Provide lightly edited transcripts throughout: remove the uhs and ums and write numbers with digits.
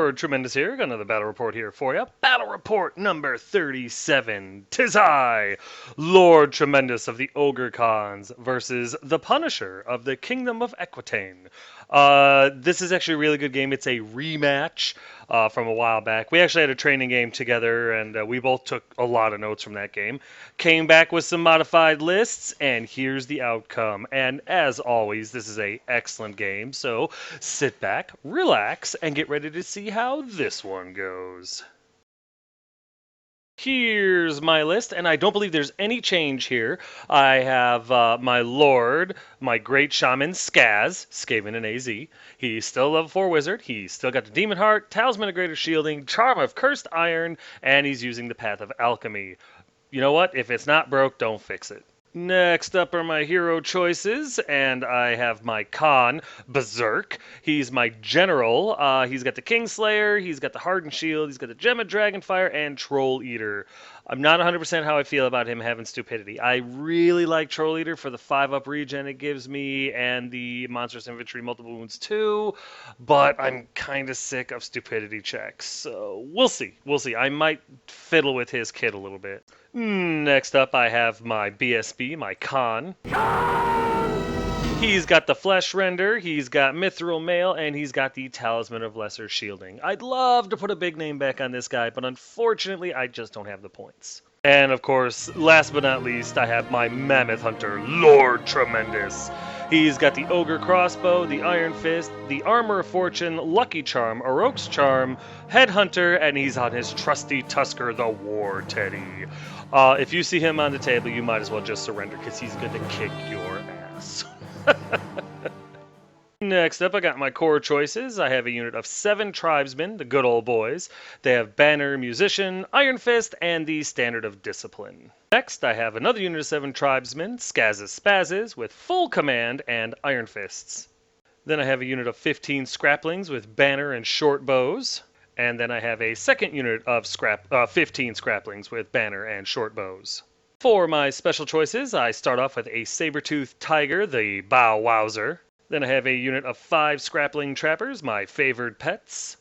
Lord Tremendous here. Got another battle report here for you. Battle report number 37. 'Tis I, Lord Tremendous of the Ogre Khans versus the Punisher of the Kingdom of Aquitaine. This is actually a really good game. It's a rematch from a while back. We actually had a training game together, and we both took a lot of notes from that game. Came back with some modified lists, and here's the outcome. And as always, this is an excellent game, so sit back, relax, and get ready to see how this one goes. Here's my list, and I don't believe there's any change here. I have my Lord, my Great Shaman Skaz, Skaven and AZ. He's still a level 4 wizard. He's still got the Demon Heart, Talisman of Greater Shielding, Charm of Cursed Iron, and he's using the Path of Alchemy. You know what? If it's not broke, don't fix it. Next up are my hero choices, and I have my Khan, Berserk. He's my general. He's got the Kingslayer, he's got the Hardened Shield, he's got the Gem of Dragonfire, and Troll Eater. I'm not 100% how I feel about him having Stupidity. I really like Troll Eater for the 5-up regen it gives me, and the Monstrous Infantry Multiple Wounds too, but I'm kind of sick of Stupidity checks, so we'll see. We'll see. I might fiddle with his kit a little bit. Next up, I have my BSB, my Khan. He's got the Flesh Render, he's got Mithril Mail, and he's got the Talisman of Lesser Shielding. I'd love to put a big name back on this guy, but unfortunately, I just don't have the points. And of course, last but not least, I have my Mammoth Hunter, Lord Tremendous. He's got the Ogre Crossbow, the Iron Fist, the Armor of Fortune, Lucky Charm, Oroch's Charm, Headhunter, and he's on his trusty Tusker, the War Teddy. If you see him on the table, you might as well just surrender, because he's going to kick your ass. Next up, I got my core choices. I have a unit of 7 tribesmen, the good old boys. They have Banner, Musician, Iron Fist, and the Standard of Discipline. Next, I have another unit of 7 tribesmen, Skaz's Spazzes, with full command and Iron Fists. Then I have a unit of 15 scraplings with Banner and short bows. And then I have a second unit of 15 scraplings with Banner and short bows. For my special choices, I start off with a saber-toothed tiger, the Bow Wowzer. Then I have a unit of 5 scrappling trappers, my favored pets.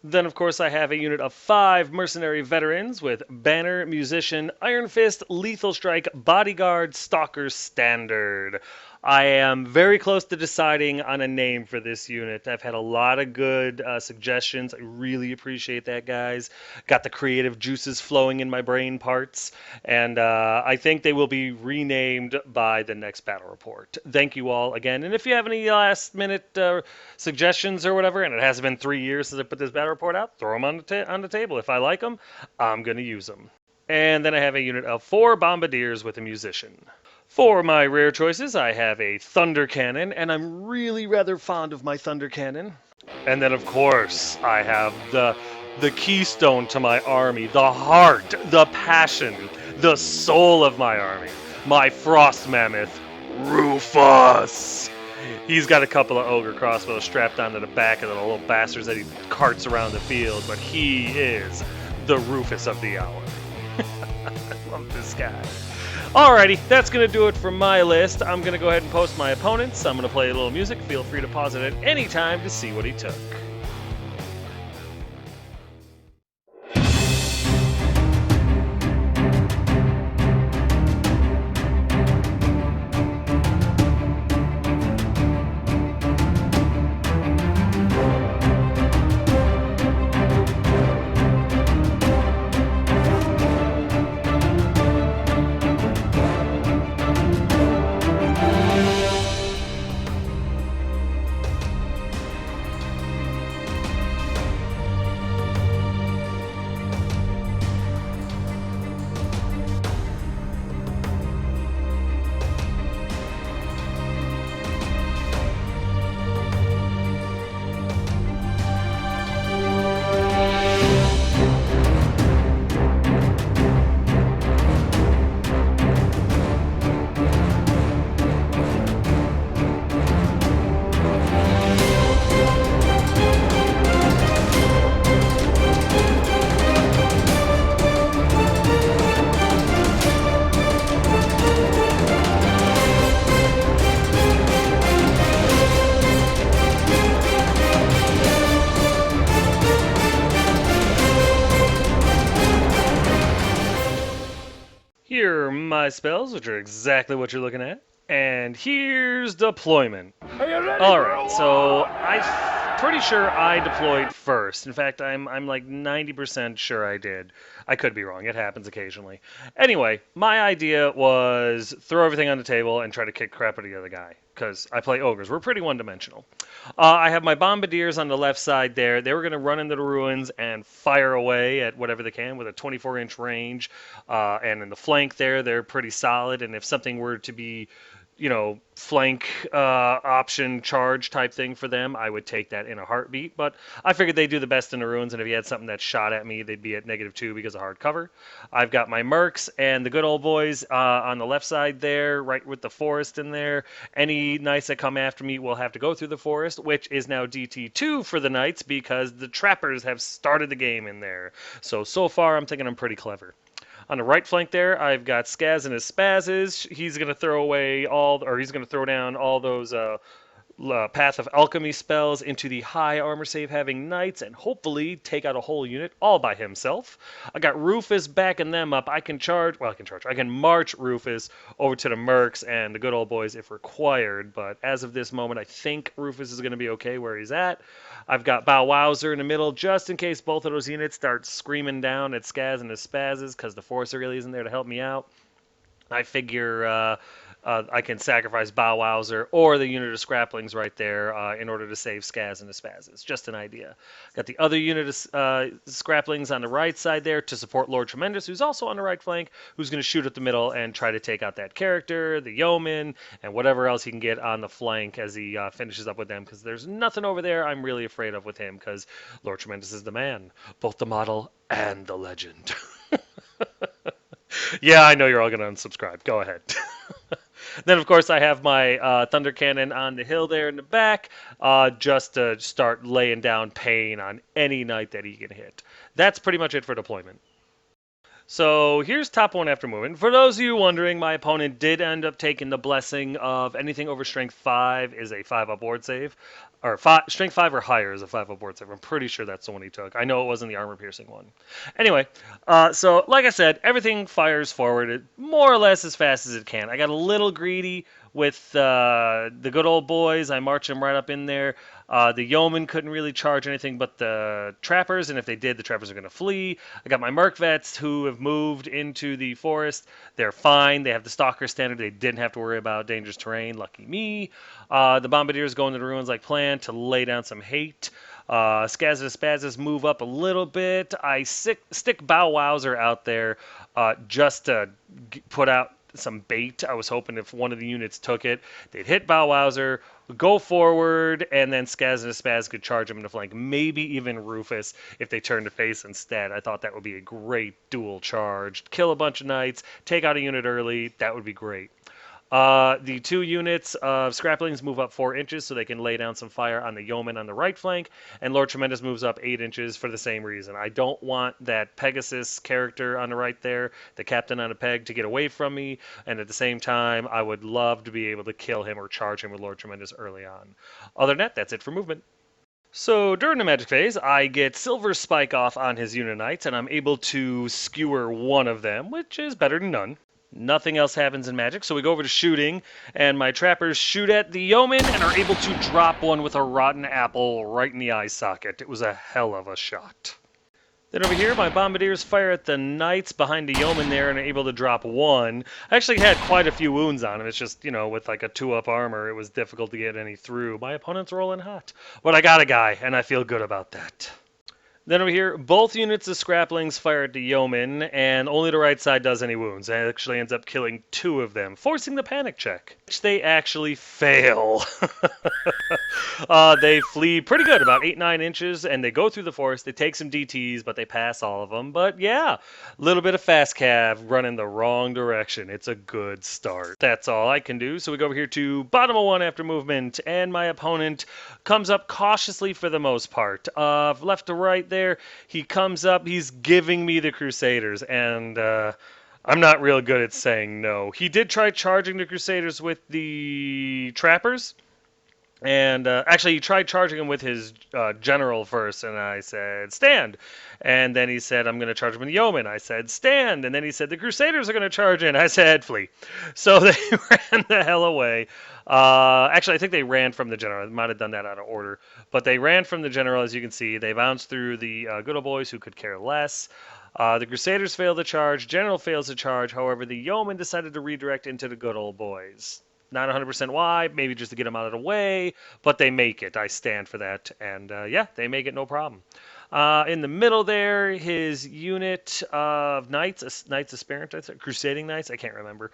Then, of course, I have a unit of 5 mercenary veterans with Banner, Musician, Iron Fist, Lethal Strike, Bodyguard, Stalker, Standard. I am very close to deciding on a name for this unit. I've had a lot of good suggestions. I really appreciate that, guys. Got the creative juices flowing in my brain parts, and I think they will be renamed by the next battle report. Thank you all again, and if you have any last-minute suggestions or whatever, and it hasn't been 3 years since I put this battle report out, throw them on the table. If I like them, I'm going to use them. And then I have a unit of 4 bombardiers with a musician. For my rare choices, I have a Thunder Cannon, and I'm really rather fond of my Thunder Cannon. And then, of course, I have the keystone to my army, the heart, the passion, the soul of my army, my Frost Mammoth, Rufus. He's got a couple of Ogre Crossbows strapped onto the back of the little bastards that he carts around the field, but he is the Rufus of the hour. I love this guy. Alrighty, that's going to do it for my list. I'm going to go ahead and post my opponents. I'm going to play a little music. Feel free to pause it at any time to see what he took. my spells, which are exactly what you're looking at. And here's deployment. Are you ready? Alright, so I'm pretty sure I deployed first. In fact, I'm like 90% sure I did. I could be wrong. It happens occasionally. Anyway, my idea was throw everything on the table and try to kick crap out of the other guy. Because I play ogres. We're pretty one-dimensional. I have my bombardiers on the left side there. They were going to run into the ruins and fire away at whatever they can with a 24-inch range. And in the flank there, they're pretty solid. And if something were to be flank option charge type thing for them, I would take that in a heartbeat. But I figured they'd do the best in the ruins, and if you had something that shot at me, they'd be at -2 because of hard cover. I've got my mercs and the good old boys on the left side there, right with the forest in there. Any knights that come after me will have to go through the forest, which is now DT2 for the knights because the trappers have started the game in there. So far, I'm thinking I'm pretty clever. On the right flank there, I've got Skaz and his Spazzes. He's going to throw away he's going to throw down all those Path of Alchemy spells into the high armor save having knights and hopefully take out a whole unit all by himself. I got Rufus backing them up. I can march Rufus over to the mercs and the good old boys if required, but as of this moment, I think Rufus is going to be okay where he's at. I've got Bow Wowzer in the middle just in case both of those units start screaming down at Skaz and his Spazzes because the Forcer really isn't there to help me out. I figure I can sacrifice Bow Wowzer or the unit of Scraplings right there in order to save Skaz and the Spazzes. Just an idea. Got the other unit of Scraplings on the right side there to support Lord Tremendous, who's also on the right flank, who's going to shoot at the middle and try to take out that character, the yeoman, and whatever else he can get on the flank as he finishes up with them, because there's nothing over there I'm really afraid of with him, because Lord Tremendous is the man, both the model and the legend. Yeah, I know you're all going to unsubscribe. Go ahead. Then, of course, I have my Thunder Cannon on the hill there in the back, just to start laying down pain on any knight that he can hit. That's pretty much it for deployment. So here's top 1 after movement. For those of you wondering, my opponent did end up taking the blessing of anything over Strength 5 is a 5-up board save. Or Strength 5 or higher is a 5-up board save. I'm pretty sure that's the one he took. I know it wasn't the armor-piercing one. Anyway, so like I said, everything fires forward more or less as fast as it can. I got a little greedy with the good old boys. I marched them right up in there. The yeomen couldn't really charge anything but the trappers, and if they did, the trappers are going to flee. I got my merc vets who have moved into the forest. They're fine. They have the stalker standard. They didn't have to worry about dangerous terrain. Lucky me. The bombardiers go into the ruins like planned to lay down some hate. Skaz and Spazzes move up a little bit. I stick Bow Wowzer out there just to put out some bait. I was hoping if one of the units took it, they'd hit Bow Wowzer, go forward, and then Skaz and Spaz could charge him in the flank. Maybe even Rufus if they turn to face instead. I thought that would be a great dual charge. Kill a bunch of knights, take out a unit early. That would be great. The 2 units of Scraplings move up 4 inches so they can lay down some fire on the yeoman on the right flank, and Lord Tremendous moves up 8 inches for the same reason. I don't want that Pegasus character on the right there, the captain on a peg, to get away from me, and at the same time, I would love to be able to kill him or charge him with Lord Tremendous early on. Other than that, that's it for movement. So during the magic phase, I get Silver Spike off on his unit knights, and I'm able to skewer one of them, which is better than none. Nothing else happens in Magic, so we go over to shooting, and my trappers shoot at the yeoman and are able to drop one with a rotten apple right in the eye socket. It was a hell of a shot. Then over here, my bombardiers fire at the knights behind the yeoman there and are able to drop one. I actually had quite a few wounds on him. It's just, with like a 2-up armor, it was difficult to get any through. My opponent's rolling hot. But I got a guy, and I feel good about that. Then over here, both units of Scraplings fire at the yeoman, and only the right side does any wounds. It actually ends up killing 2 of them, forcing the panic check, which they actually fail. They flee pretty good, about 8-9 inches, and they go through the forest. They take some DTs, but they pass all of them. But yeah, a little bit of fast cav running the wrong direction. It's a good start. That's all I can do. So we go over here to bottom of 1 after movement, and my opponent comes up cautiously for the most part. Left to right there, he comes up, he's giving me the Crusaders, and I'm not real good at saying no. He did try charging the Crusaders with the Trappers, And actually, he tried charging him with his general first, and I said, stand. And then he said, I'm going to charge him with the yeoman. I said, stand. And then he said, the Crusaders are going to charge in. I said, flee. So they ran the hell away. Actually, I think they ran from the general. They might have done that out of order. But they ran from the general, as you can see. They bounced through the good old boys who could care less. The Crusaders failed to charge. General fails to charge. However, the yeoman decided to redirect into the good old boys. Not 100% why, maybe just to get them out of the way, but they make it. I stand for that. And yeah, they make it no problem. In the middle there, his unit of knights, knights aspirant, crusading knights, I can't remember.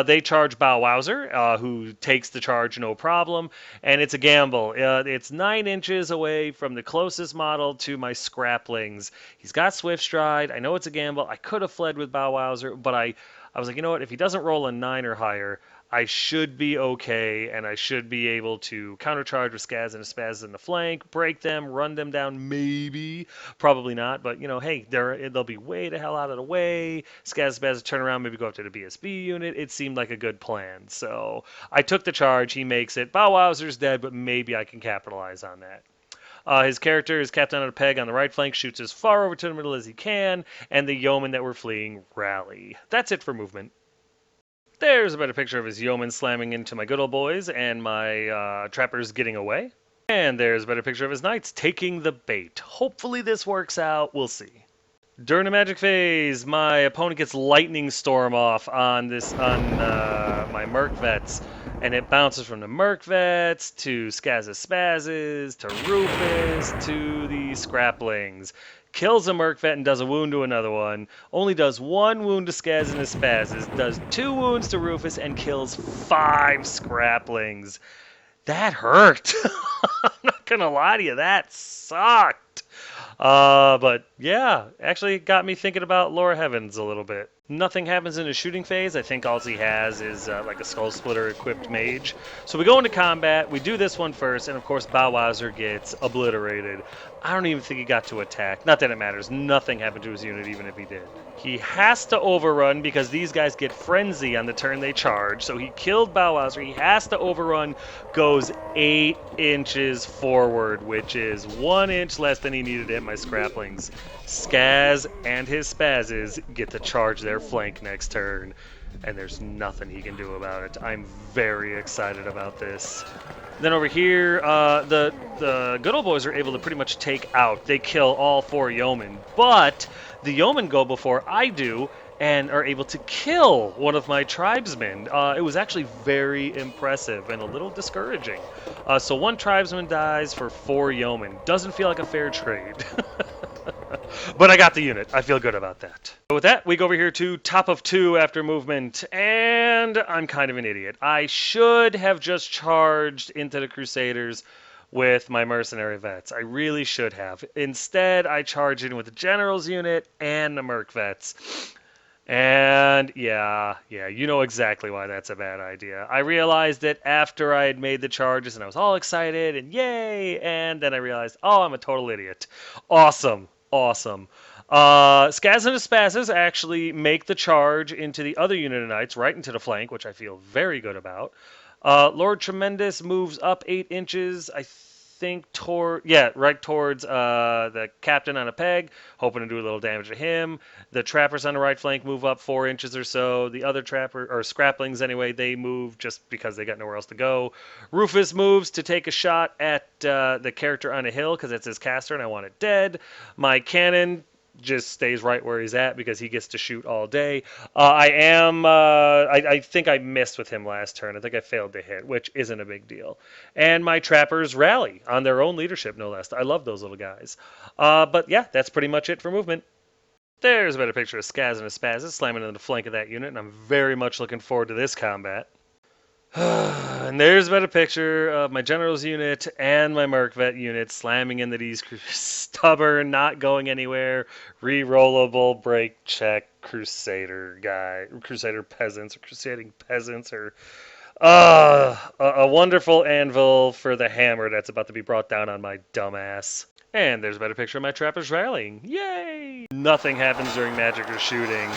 They charge Bow Wowser, who takes the charge no problem, and it's a gamble. It's 9 inches away from the closest model to my scraplings. He's got swift stride. I know it's a gamble. I could have fled with Bow Wowser, but I was like, you know what? If he doesn't roll a 9 or higher, I should be okay, and I should be able to countercharge with Skaz and Spaz in the flank, break them, run them down, maybe. Probably not, but, you know, hey, they'll be way the hell out of the way. Skaz and Spaz turn around, maybe go up to the BSB unit. It seemed like a good plan. So I took the charge. He makes it. Bow Wowser's dead, but maybe I can capitalize on that. His character is captain on a peg on the right flank, shoots as far over to the middle as he can, and the yeomen that were fleeing rally. That's it for movement. There's a better picture of his yeoman slamming into my good old boys and my trappers getting away. And there's a better picture of his knights taking the bait. Hopefully this works out. We'll see. During the magic phase, my opponent gets lightning storm off on my Merc Vets, and it bounces from the Merc Vets to Skazaspazes to Rufus to the Scraplings. Kills a Merc Vet and does a wound to another one. Only does 1 wound to Skaz and his Spazes. Does 2 wounds to Rufus and kills 5 Scraplings. That hurt. I'm not gonna lie to you, that sucked. But yeah, actually got me thinking about Lower Heavens a little bit. Nothing happens in the shooting phase. I think all he has is like a Skull Splitter equipped mage. So we go into combat, we do this one first, and of course Bow Wowser gets obliterated. I don't even think he got to attack. Not that it matters. Nothing happened to his unit, even if he did. He has to overrun because these guys get frenzy on the turn they charge. So he killed Bow Wowser. He has to overrun, goes 8 inches forward, which is 1 inch less than he needed to hit my Scraplings. Skaz and his Spazes get to charge their flank next turn, and there's nothing he can do about it. I'm very excited about this. Then over here, the good old boys are able to pretty much take out. They kill all 4 yeomen, but the yeomen go before I do and are able to kill one of my tribesmen. It was actually very impressive and a little discouraging. So 1 tribesman dies for 4 yeomen. Doesn't feel like a fair trade. But I got the unit. I feel good about that. So with that, we go over here to top of 2 after movement, and I'm kind of an idiot. I should have just charged into the Crusaders with my mercenary vets. I really should have. Instead, I charged in with the General's unit and the Merc vets. And yeah, you know exactly why that's a bad idea. I realized it after I had made the charges, and I was all excited, and yay! And then I realized, oh, I'm a total idiot. Awesome. Skaz and his Spazes actually make the charge into the other unit of knights, right into the flank, which I feel very good about. Lord Tremendous moves up 8 inches, I think, right towards the captain on a peg, hoping to do a little damage to him. The trappers on the right flank move up 4 inches or so. The other scraplings anyway, they move just because they got nowhere else to go. Rufus moves to take a shot at the character on a hill because it's his caster and I want it dead. My cannon just stays right where he's at because he gets to shoot all day. I think I missed with him last turn. I think I failed to hit, which isn't a big deal. And my trappers rally on their own leadership, no less. I love those little guys. But yeah, that's pretty much it for movement. There's a better picture of Skaz and his Spazes slamming into the flank of that unit, and I'm very much looking forward to this combat. And there's a better picture of my General's unit and my Merc Vet unit slamming into these stubborn, not going anywhere, re-rollable, break check Crusader peasants, or crusading peasants, or a wonderful anvil for the hammer that's about to be brought down on my dumbass. And there's a better picture of my trappers rallying. Yay! Nothing happens during magic or shooting.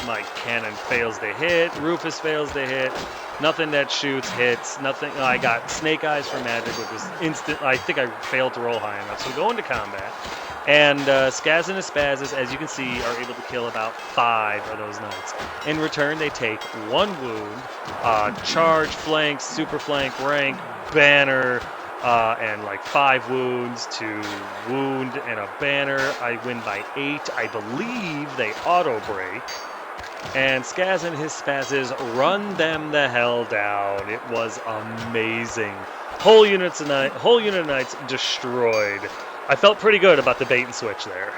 My cannon fails to hit. Rufus fails to hit. Nothing that shoots, hits, nothing. I got Snake Eyes for magic, which was instant. I think I failed to roll high enough. So we go into combat. And Skaz and his Spazzes, as you can see, are able to kill about 5 of those knights. In return, they take 1 wound, charge, flank, super flank, rank, banner, and like 5 wounds to wound and a banner. I win by 8. I believe they auto break. And Skaz and his Spazzes run them the hell down. It was amazing. Whole unit of knights destroyed. I felt pretty good about the bait and switch there.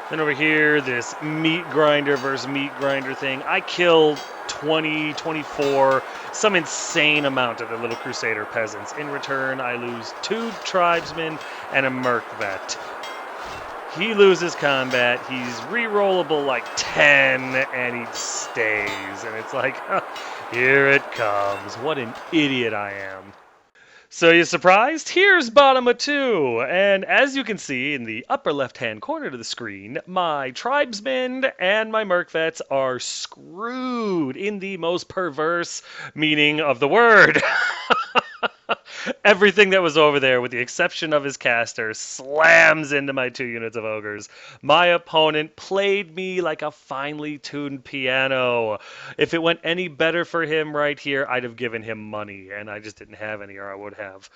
Then over here, this meat grinder versus meat grinder thing. I killed 20, 24, some insane amount of the little Crusader peasants. In return, I lose 2 tribesmen and a merc vet. He loses combat. He's re-rollable like 10, and he stays. And it's like, here it comes. What an idiot I am. So you surprised? Here's bottom of 2. And as you can see in the upper left-hand corner of the screen, my tribesmen and my merc vets are screwed in the most perverse meaning of the word. Everything that was over there, with the exception of his caster, slams into my 2 units of ogres. My opponent played me like a finely tuned piano. If it went any better for him right here, I'd have given him money, and I just didn't have any, or I would have.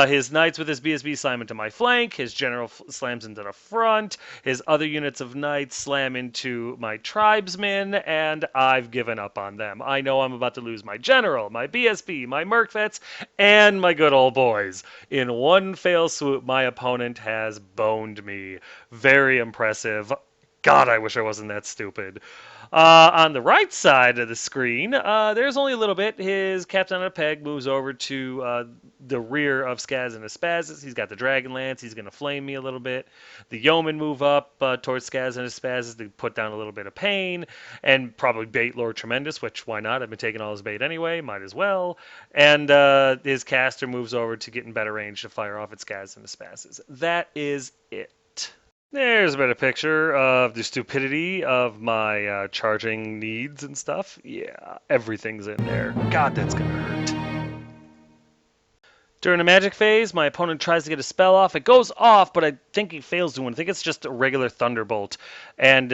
His knights with his BSB slam into my flank, his general slams into the front, his other units of knights slam into my tribesmen, and I've given up on them. I know I'm about to lose my general, my BSB, my merc vets, and my good old boys. In one fell swoop, my opponent has boned me. Very impressive. God, I wish I wasn't that stupid. On the right side of the screen, there's only a little bit. His captain on a peg moves over to the rear of Skaz and his Spazzes. He's got the Dragon Lance. He's going to flame me a little bit. The Yeomen move up towards Skaz and his Spazzes to put down a little bit of pain and probably bait Lord Tremendous, which why not? I've been taking all his bait anyway. Might as well. And his caster moves over to get in better range to fire off at Skaz and his Spazzes. That is it. There's a better picture of the stupidity of my charging needs and stuff. Yeah, everything's in there. God, that's gonna hurt. During the magic phase, my opponent tries to get a spell off. It goes off, but I think he fails to win. I think it's just a regular Thunderbolt. And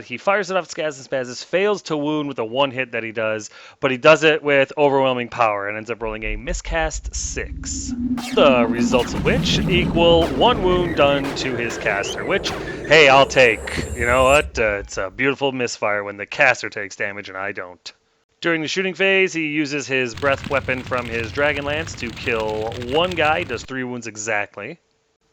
he fires it off Skaz and Spazzes, fails to wound with a 1-hit that he does, but he does it with overwhelming power and ends up rolling a miscast 6. The results of which equal 1 wound done to his caster, which, hey, I'll take. You know what? It's a beautiful misfire when the caster takes damage and I don't. During the shooting phase, he uses his breath weapon from his Dragon Lance to kill 1 guy. He does 3 wounds exactly.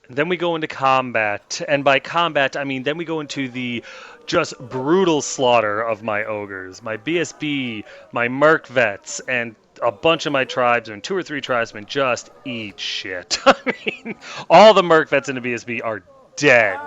Then we go into combat, and by combat, I mean then we go into the just brutal slaughter of my ogres. My BSB, my merc vets, and a bunch of my tribes, and 2 or 3 tribesmen just eat shit. I mean, all the merc vets in the BSB are dead.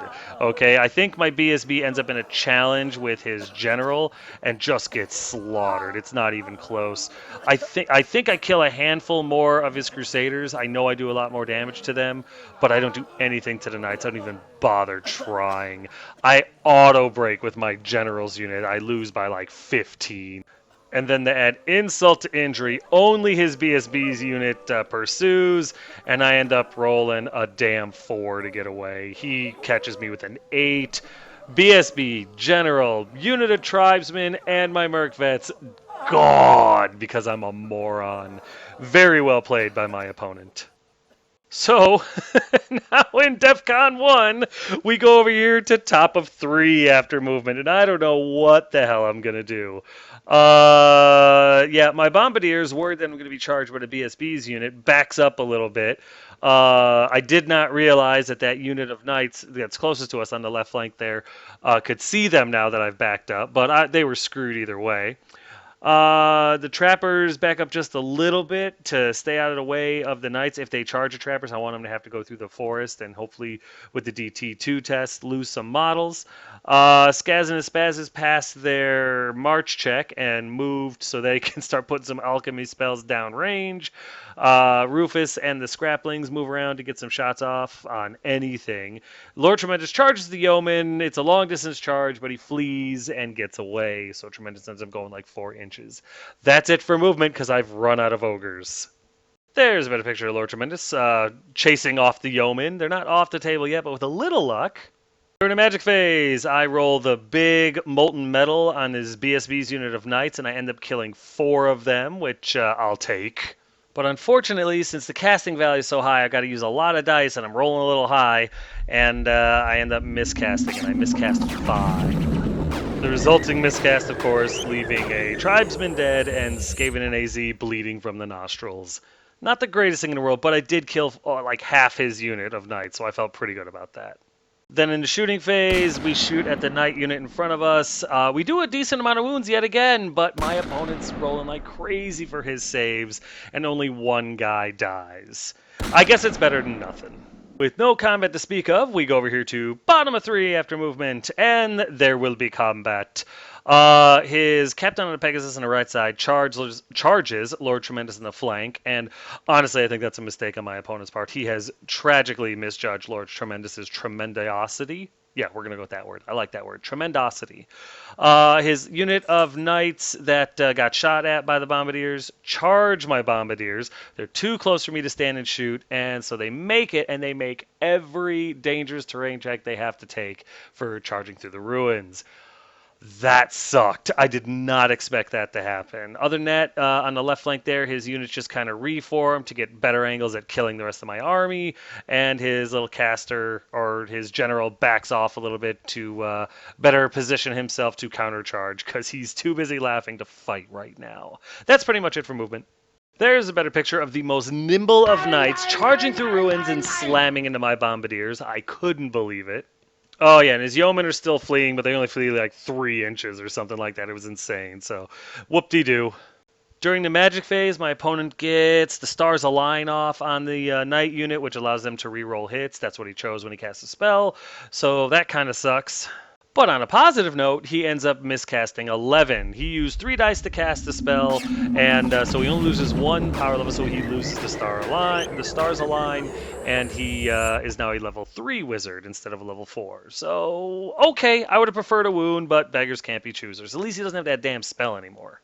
Okay, I think my BSB ends up in a challenge with his general and just gets slaughtered. It's not even close. I think I kill a handful more of his Crusaders. I know I do a lot more damage to them, but I don't do anything to the Knights. I don't even bother trying. I auto break with my general's unit. I lose by like 15. And then to add insult to injury, only his BSB's unit pursues, and I end up rolling a damn 4 to get away. He catches me with an 8. BSB, General, unit of tribesmen, and my merc vets gone because I'm a moron. Very well played by my opponent. So, now in DEFCON 1, we go over here to top of 3 after movement, and I don't know what the hell I'm going to do. Yeah, my Bombardiers, worried that I'm going to be charged with a BSB's unit, backs up a little bit. I did not realize that that unit of Knights that's closest to us on the left flank there could see them now that I've backed up, but they were screwed either way. The trappers back up just a little bit to stay out of the way of the knights. If they charge the trappers, I want them to have to go through the forest and hopefully with the DT2 test lose some models. Skaz and his Spazzes passed their march check and moved so they can start putting some alchemy spells down range. Rufus and the Scraplings move around to get some shots off on anything. Lord Tremendous charges the Yeoman. It's a long distance charge, but he flees and gets away. So Tremendous ends up going like 4 inches inches. That's it for movement because I've run out of ogres. There's a better picture of Lord Tremendous chasing off the yeomen. They're not off the table yet, but with a little luck. During a magic phase, I roll the big molten metal on his BSB's unit of knights, and I end up killing 4 of them, which I'll take. But unfortunately, since the casting value is so high, I got to use a lot of dice, and I'm rolling a little high, and I end up miscasting, and I miscast 5. The resulting miscast, of course, leaving a tribesman dead and Skaven and AZ bleeding from the nostrils. Not the greatest thing in the world, but I did kill like half his unit of knights, so I felt pretty good about that. Then in the shooting phase, we shoot at the knight unit in front of us. We do a decent amount of wounds yet again, but my opponent's rolling like crazy for his saves, and only 1 guy dies. I guess it's better than nothing. With no combat to speak of, we go over here to bottom of 3 after movement, and there will be combat. His Captain on the Pegasus on the right side charges Lord Tremendous in the flank, and honestly, I think that's a mistake on my opponent's part. He has tragically misjudged Lord Tremendous's tremendosity. Yeah, we're going to go with that word. I like that word, tremendosity. His unit of knights that got shot at by the bombardiers charge my bombardiers. They're too close for me to stand and shoot, and so they make it, and they make every dangerous terrain check they have to take for charging through the ruins. That sucked. I did not expect that to happen. Other than that, on the left flank there, his units just kind of reform to get better angles at killing the rest of my army, and his little caster, or his general, backs off a little bit to better position himself to countercharge, because he's too busy laughing to fight right now. That's pretty much it for movement. There's a better picture of the most nimble of knights charging through ruins and slamming into my bombardiers. I couldn't believe it. Oh, yeah, and his yeomen are still fleeing, but they only flee like 3 inches or something like that. It was insane, so whoop-de-doo. During the magic phase, my opponent gets the stars align off on the knight unit, which allows them to re-roll hits. That's what he chose when he cast a spell, so that kind of sucks. But on a positive note, he ends up miscasting 11. He used 3 dice to cast the spell, and so he only loses 1 power level, so he loses the stars align, and he is now a level 3 wizard instead of a level 4. So, okay, I would have preferred a wound, but beggars can't be choosers. At least he doesn't have that damn spell anymore.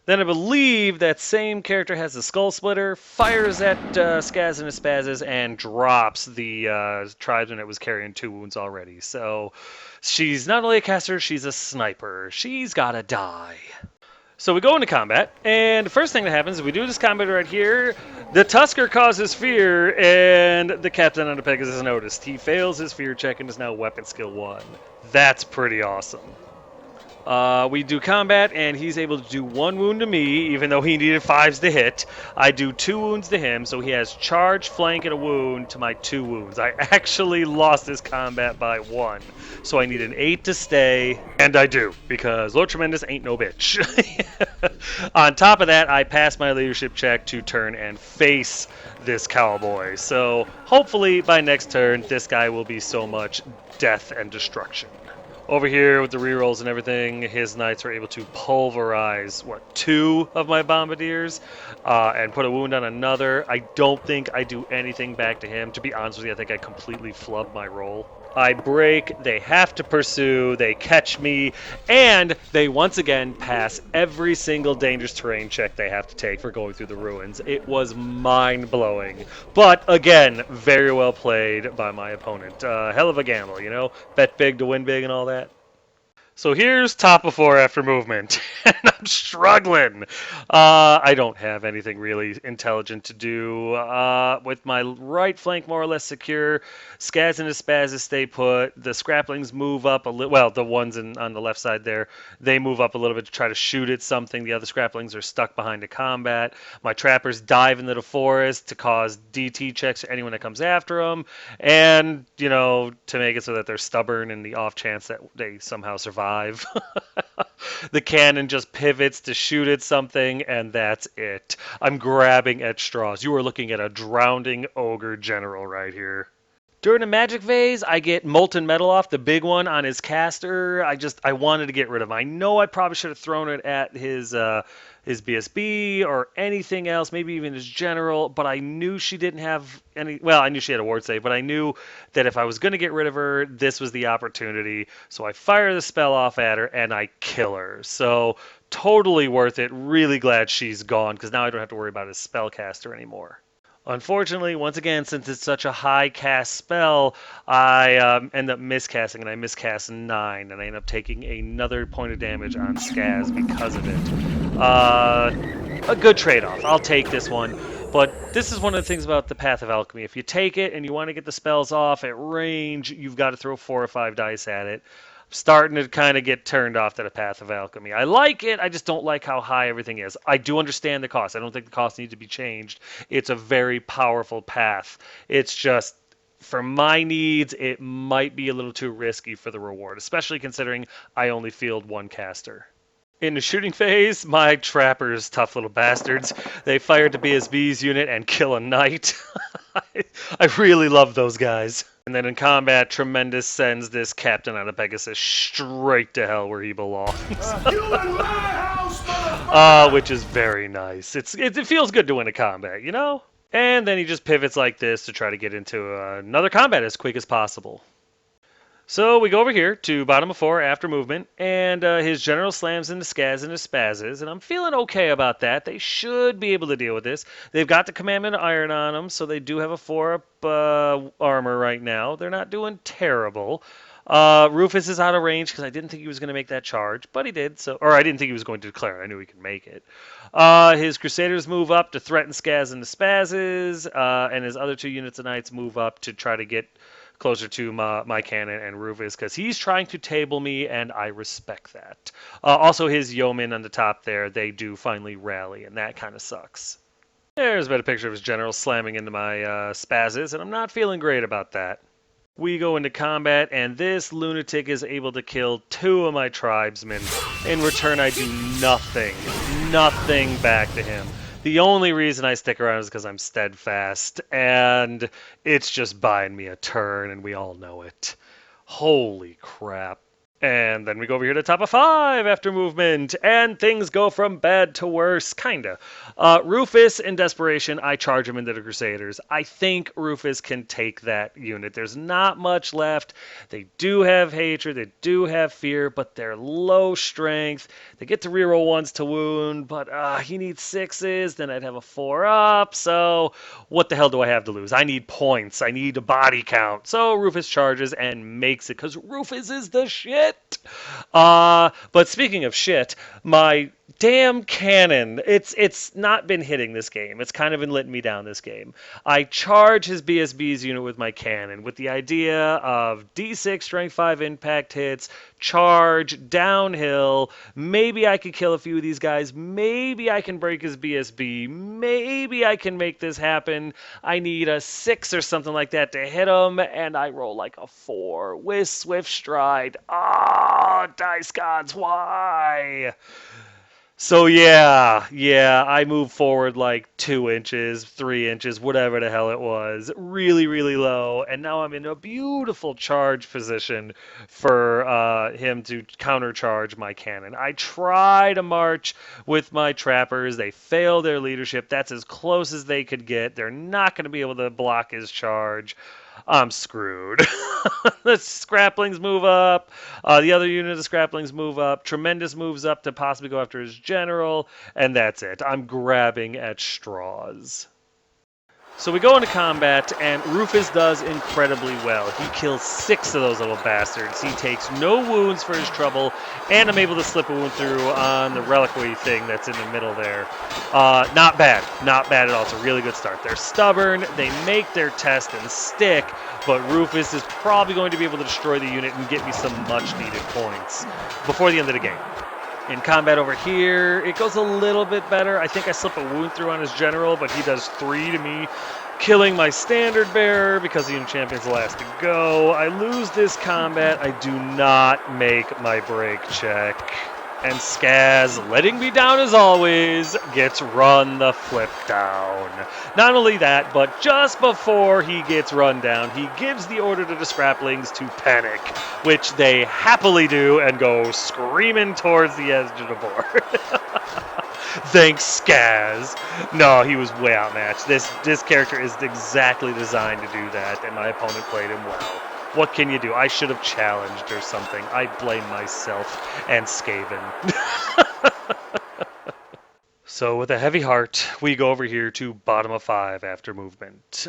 Then I believe that same character has the Skull Splitter, fires at Skaz and Spazzes, and drops the tribesman that was carrying 2 wounds already. So she's not only a caster, she's a sniper. She's gotta die. So we go into combat, and the first thing that happens is we do this combat right here. The Tusker causes fear, and the Captain on the Pegasus is noticed. He fails his fear check and is now weapon skill 1. That's pretty awesome. We do combat, and he's able to do 1 wound to me, even though he needed 5s to hit. I do 2 wounds to him, so he has charge, flank, and a wound to my 2 wounds. I actually lost this combat by 1, so I need an 8 to stay, and I do, because Lord Tremendous ain't no bitch. On top of that, I pass my leadership check to turn and face this cowboy, so hopefully by next turn, this guy will be so much death and destruction. Over here with the rerolls and everything, his knights were able to pulverize, 2 of my bombardiers and put a wound on another. I don't think I do anything back to him. To be honest with you, I think I completely flubbed my roll. I break, they have to pursue, they catch me, and they once again pass every single dangerous terrain check they have to take for going through the ruins. It was mind-blowing. But, again, very well played by my opponent. Hell of a gamble, you know? Bet big to win big and all that. So here's top of 4 after movement, and I'm struggling. I don't have anything really intelligent to do. With my right flank more or less secure, Skaz and his Spazzes stay put. The Scraplings move up a little. Well, the ones on the left side there, they move up a little bit to try to shoot at something. The other Scraplings are stuck behind a combat. My Trappers dive into the forest to cause DT checks to anyone that comes after them, and, you know, to make it so that they're stubborn in the off chance that they somehow survive. The cannon just pivots to shoot at something, and that's it. I'm grabbing at straws. You are looking at a drowning ogre general right here. During the magic phase, I get molten metal off, the big one on his caster. I wanted to get rid of him. I know I probably should have thrown it at his BSB or anything else, maybe even his general, but I knew she didn't have any. Well, I knew she had a ward save, but I knew that if I was going to get rid of her, this was the opportunity. So I fire the spell off at her and I kill her. So Totally worth it. Really glad she's gone because now I don't have to worry about his spellcaster anymore. Unfortunately, once again, since it's such a high cast spell, I end up miscasting, and I miscast 9, and I end up taking another point of damage on Skaz because of it. A good trade-off. I'll take this one. But this is one of the things about the Path of Alchemy. If you take it and you want to get the spells off at range, you've got to throw 4 or 5 dice at it. Starting to kind of get turned off to the Path of Alchemy. I like it, I just don't like how high everything is. I do understand the cost. I don't think the cost needs to be changed. It's a very powerful path. It's just, for my needs, it might be a little too risky for the reward, especially considering I only field 1 caster. In the shooting phase, my trappers, tough little bastards, they fired the BSB's unit and kill a knight. I really love those guys. And then in combat, Tremendous sends this captain on a Pegasus straight to hell where he belongs. Which is very nice. It feels good to win a combat, you know? And then he just pivots like this to try to get into another combat as quick as possible. So we go over here to bottom of 4 after movement, and his general slams into Skaz and his Spazzes, and I'm feeling okay about that. They should be able to deal with this. They've got the Commandment of Iron on them, so they do have a 4-up armor right now. They're not doing terrible. Rufus is out of range because I didn't think he was going to make that charge, but he did. Or I didn't think he was going to declare. I knew he could make it. His Crusaders move up to threaten Skaz and the Spazzes, and his other 2 units of Knights move up to try to get closer to my cannon and Rufus because he's trying to table me, and I respect that. Also, his yeomen on the top there, they do finally rally, and that kind of sucks. There's a better picture of his general slamming into my Spazzes, and I'm not feeling great about that. We go into combat, and this lunatic is able to kill 2 of my tribesmen. In return, I do nothing back to him. The only reason I stick around is because I'm steadfast, and it's just buying me a turn, and we all know it. Holy crap. And then we go over here to top of 5 after movement, and things go from bad to worse, kinda. Rufus, in desperation, I charge him into the Crusaders. I think Rufus can take that unit. There's not much left. They do have hatred, they do have fear, but they're low strength. They get to reroll 1s to wound, but he needs 6s, then I'd have a 4-up, so what the hell do I have to lose? I need points, I need a body count. So Rufus charges and makes it, because Rufus is the shit. But speaking of shit, my damn cannon, it's not been hitting this game. It's kind of been letting me down this game. I charge his BSB's unit with my cannon with the idea of D6 strength 5 impact hits, charge, downhill. Maybe I could kill a few of these guys. Maybe I can break his BSB. Maybe I can make this happen. I need a 6 or something like that to hit him, and I roll like a 4 with Swift Stride. Dice gods, why? So yeah, I moved forward like 2 inches, 3 inches, whatever the hell it was, really, really low, and now I'm in a beautiful charge position for him to countercharge my cannon. I try to march with my trappers. They fail their leadership. That's as close as they could get. They're not going to be able to block his charge. I'm screwed. The Scraplings move up. The other unit of Scraplings move up. Tremendous moves up to possibly go after his general. And that's it. I'm grabbing at straws. So we go into combat, and Rufus does incredibly well. He kills 6 of those little bastards. He takes no wounds for his trouble, and I'm able to slip a wound through on the reliquary thing that's in the middle there. Not bad. Not bad at all. It's a really good start. They're stubborn. They make their test and stick, but Rufus is probably going to be able to destroy the unit and get me some much-needed points before the end of the game. In combat over here, it goes a little bit better. I think I slip a wound through on his general, but he does 3 to me, killing my standard bearer because the unit champion's the last to go. I lose this combat. I do not make my break check. And Skaz, letting me down as always, gets run the flip down. Not only that, but just before he gets run down, he gives the order to the Scraplings to panic, which they happily do and go screaming towards the edge of the board. Thanks, Skaz. No, he was way outmatched. This character is exactly designed to do that, and my opponent played him well. What can you do? I should have challenged or something. I blame myself and Skaven. So with a heavy heart, we go over here to bottom of 5 after movement.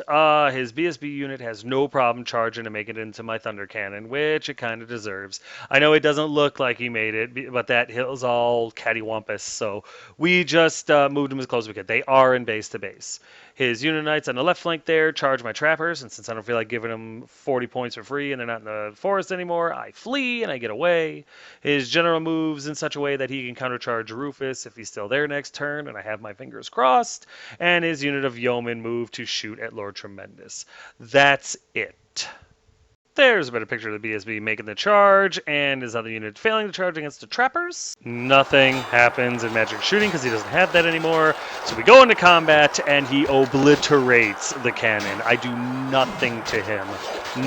His BSB unit has no problem charging to make it into my Thunder Cannon, which it kind of deserves. I know it doesn't look like he made it, but that hill's all cattywampus, so we just moved him as close as we could. They are in base to base. His unit knights on the left flank there charge my trappers, and since I don't feel like giving them 40 points for free and they're not in the forest anymore, I flee and I get away. His general moves in such a way that he can countercharge Rufus if he's still there next turn, and I have my fingers crossed. And his unit of yeomen move to shoot at Lord Tremendous. That's it. There's a better picture of the BSB making the charge, and his other unit failing to charge against the trappers. Nothing happens in magic shooting because he doesn't have that anymore. So we go into combat, and he obliterates the cannon. I do nothing to him.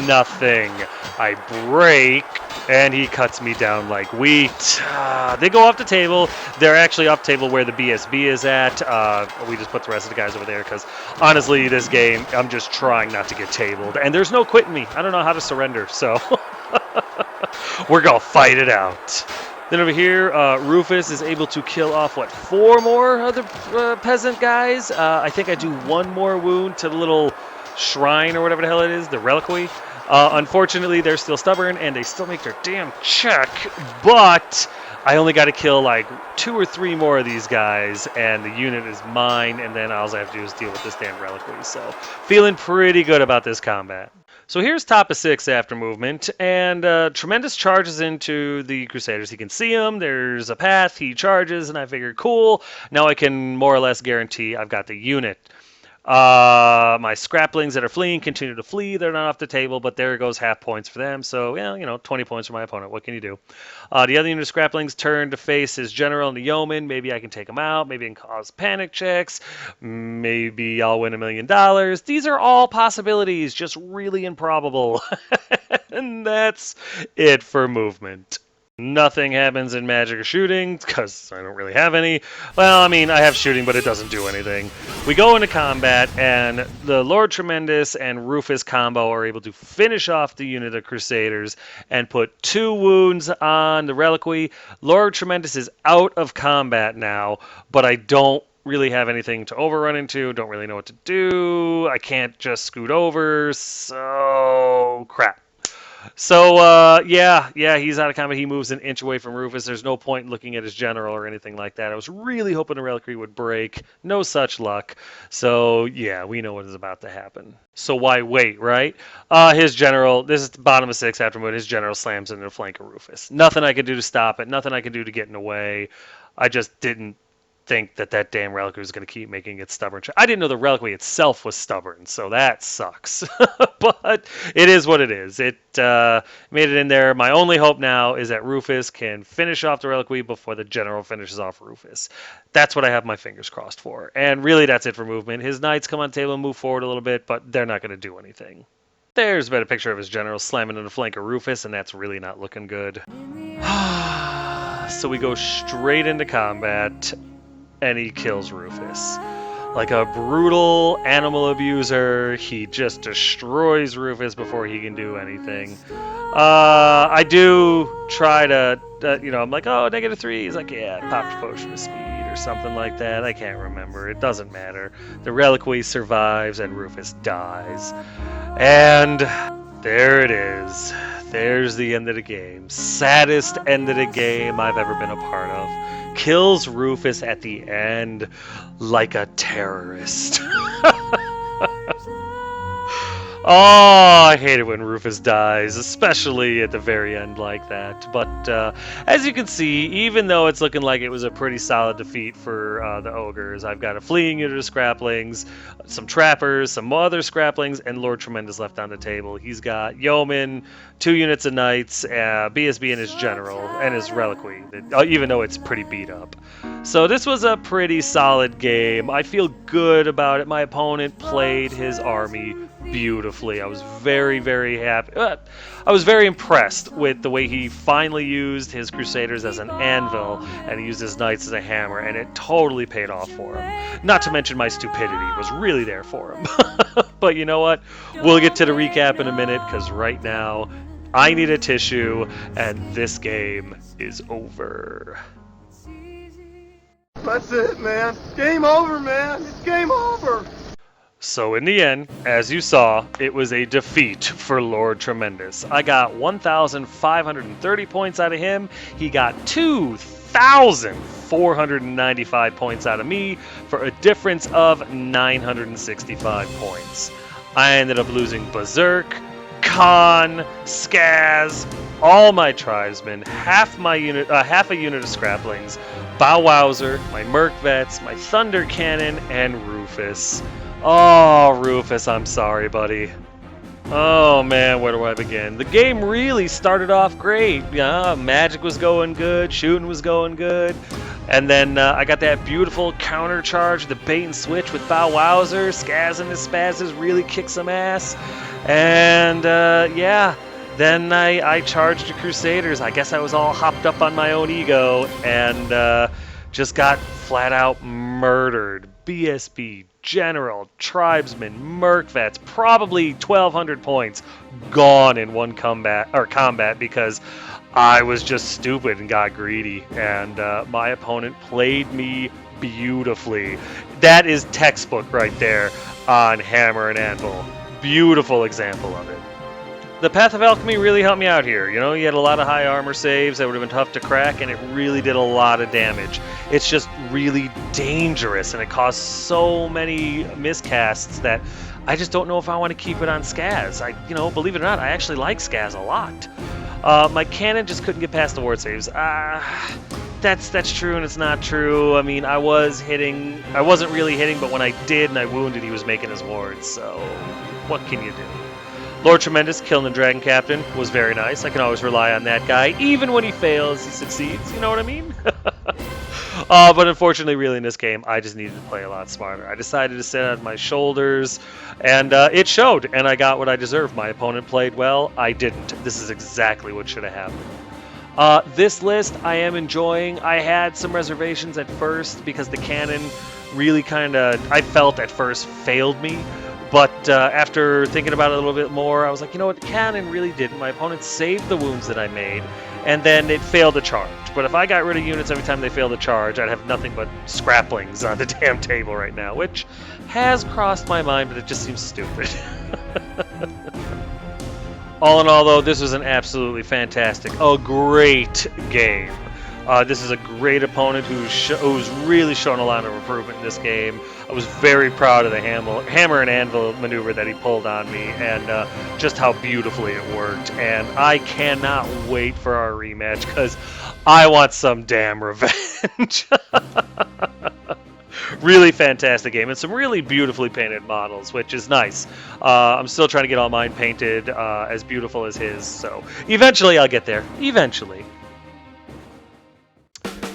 Nothing. I break, and he cuts me down like wheat. They go off the table. They're actually off the table where the BSB is at. We just put the rest of the guys over there because, honestly, this game, I'm just trying not to get tabled. And there's no quitting me. I don't know how to surrender, so we're going to fight it out. Then over here, Rufus is able to kill off, 4 more other peasant guys? I think I do 1 more wound to the little shrine or whatever the hell it is, the reliquary. Unfortunately, they're still stubborn, and they still make their damn check, but I only got to kill 2 or 3 more of these guys, and the unit is mine, and then all I have to do is deal with this damn reliquary. So, feeling pretty good about this combat. So here's top of 6 after movement, and Tremendous charges into the Crusaders. He can see him, there's a path, he charges, and I figured, cool, now I can more or less guarantee I've got the unit. My scraplings that are fleeing continue to flee. They're not off the table, but there goes half points for them. So, yeah, 20 points for my opponent. What can you do? The other unit of scraplings turn to face his general and the yeoman. Maybe I can take him out. Maybe I can cause panic checks. Maybe I'll win $1 million. These are all possibilities, just really improbable. And that's it for movement. Nothing happens in magic or shooting, because I don't really have any. Well, I mean, I have shooting, but it doesn't do anything. We go into combat, and the Lord Tremendous and Rufus combo are able to finish off the unit of Crusaders and put 2 wounds on the reliquary. Lord Tremendous is out of combat now, but I don't really have anything to overrun into, don't really know what to do. I can't just scoot over, so crap. So, yeah, he's out of combat. He moves an inch away from Rufus. There's no point looking at his general or anything like that. I was really hoping the reliquary would break. No such luck. So, yeah, we know what is about to happen. So why wait, right? His general, this is the bottom of 6 after movement, his general slams into the flank of Rufus. Nothing I could do to stop it. Nothing I could do to get in the way. I just didn't think that damn reliquary was going to keep making it stubborn. I didn't know the reliquary itself was stubborn, so that sucks. But it is what it is. It made it in there. My only hope now is that Rufus can finish off the reliquary before the general finishes off Rufus. That's what I have my fingers crossed for. And really, that's it for movement. His knights come on the table and move forward a little bit, but they're not going to do anything. There's a better picture of his general slamming in the flank of Rufus, and that's really not looking good. So we go straight into combat, and he kills Rufus. Like a brutal animal abuser, he just destroys Rufus before he can do anything. I do try to, I'm like, oh, -3. He's like, yeah, I popped a potion of speed or something like that. I can't remember. It doesn't matter. The reliquary survives and Rufus dies. And there it is. There's the end of the game. Saddest end of the game I've ever been a part of. Kills Rufus at the end like a terrorist. Oh, I hate it when Rufus dies, especially at the very end like that. But as you can see, even though it's looking like it was a pretty solid defeat for the ogres, I've got a fleeing unit of scraplings, some trappers, some other scraplings, and Lord Tremendous left on the table. He's got yeomen, 2 units of knights, BSB and his general, and his reliquary, even though it's pretty beat up. So this was a pretty solid game. I feel good about it. My opponent played his army beautifully. I was very, very happy. I was very impressed with the way he finally used his Crusaders as an anvil and he used his knights as a hammer, and it totally paid off for him. Not to mention my stupidity was really there for him. But you know what? We'll get to the recap in a minute, because right now I need a tissue and this game is over. That's it, man. Game over, man. It's game over. So in the end, as you saw, it was a defeat for Lord Tremendous. I got 1,530 points out of him. He got 2,495 points out of me for a difference of 965 points. I ended up losing Berserk, Khan, Skaz, all my tribesmen, half a unit of Scraplings, Bow Wowzer, my Merc Vets, my Thunder Cannon, and Rufus. Oh, Rufus, I'm sorry, buddy. Oh, man, where do I begin? The game really started off great. Yeah, magic was going good, shooting was going good. And then I got that beautiful counter charge, the bait and switch with Bow Wowzer. Skaz and his Spazzes really kicked some ass. And, yeah, then I charged the Crusaders. I guess I was all hopped up on my own ego and just got flat out murdered. BSB, General, Tribesman, Merc Vets, probably 1,200 points gone in one combat because I was just stupid and got greedy, and my opponent played me beautifully. That is textbook right there on Hammer and Anvil. Beautiful example of it. The Path of Alchemy really helped me out here. You know, you had a lot of high armor saves that would have been tough to crack, and it really did a lot of damage. It's just really dangerous, and it caused so many miscasts that I just don't know if I want to keep it on Skaz. Believe it or not, I actually like Skaz a lot. My cannon just couldn't get past the ward saves. That's true and it's not true. I mean, I wasn't really hitting, but when I did and I wounded, he was making his wards, so what can you do? Lord Tremendous killing the Dragon Captain was very nice. I can always rely on that guy. Even when he fails, he succeeds. You know what I mean? But unfortunately, really, in this game, I just needed to play a lot smarter. I decided to sit on my shoulders, and it showed, and I got what I deserved. My opponent played well. I didn't. This is exactly what should have happened. This list I am enjoying. I had some reservations at first because the cannon really I felt at first failed me. But after thinking about it a little bit more, I was like, you know what, the cannon really didn't. My opponent saved the wounds that I made, and then it failed to charge. But if I got rid of units every time they failed to charge, I'd have nothing but scraplings on the damn table right now, which has crossed my mind, but it just seems stupid. All in all, though, this was an absolutely fantastic, great game. This is a great opponent who's really shown a lot of improvement in this game. I was very proud of the hammer and anvil maneuver that he pulled on me, and just how beautifully it worked. And I cannot wait for our rematch because I want some damn revenge. Really fantastic game, and some really beautifully painted models, which is nice. I'm still trying to get all mine painted as beautiful as his, so eventually I'll get there. Eventually.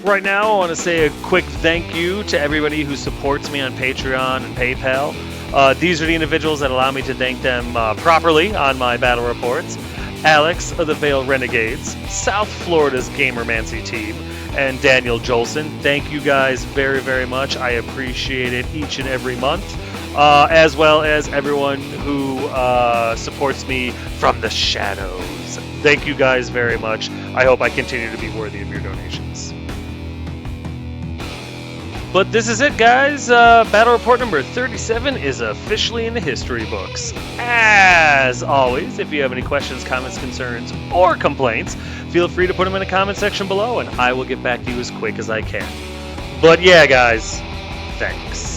Right now, I want to say a quick thank you to everybody who supports me on Patreon and PayPal. These are the individuals that allow me to thank them properly on my battle reports. Alex of the Veiled Renegades, South Florida's Gamermancy team, and Daniel Jolson. Thank you guys very, very much. I appreciate it each and every month, as well as everyone who supports me from the shadows. Thank you guys very much. I hope I continue to be worthy of your donations. But this is it, guys. Battle report number 37 is officially in the history books. As always, if you have any questions, comments, concerns, or complaints, feel free to put them in the comment section below, and I will get back to you as quick as I can. But yeah, guys, thanks.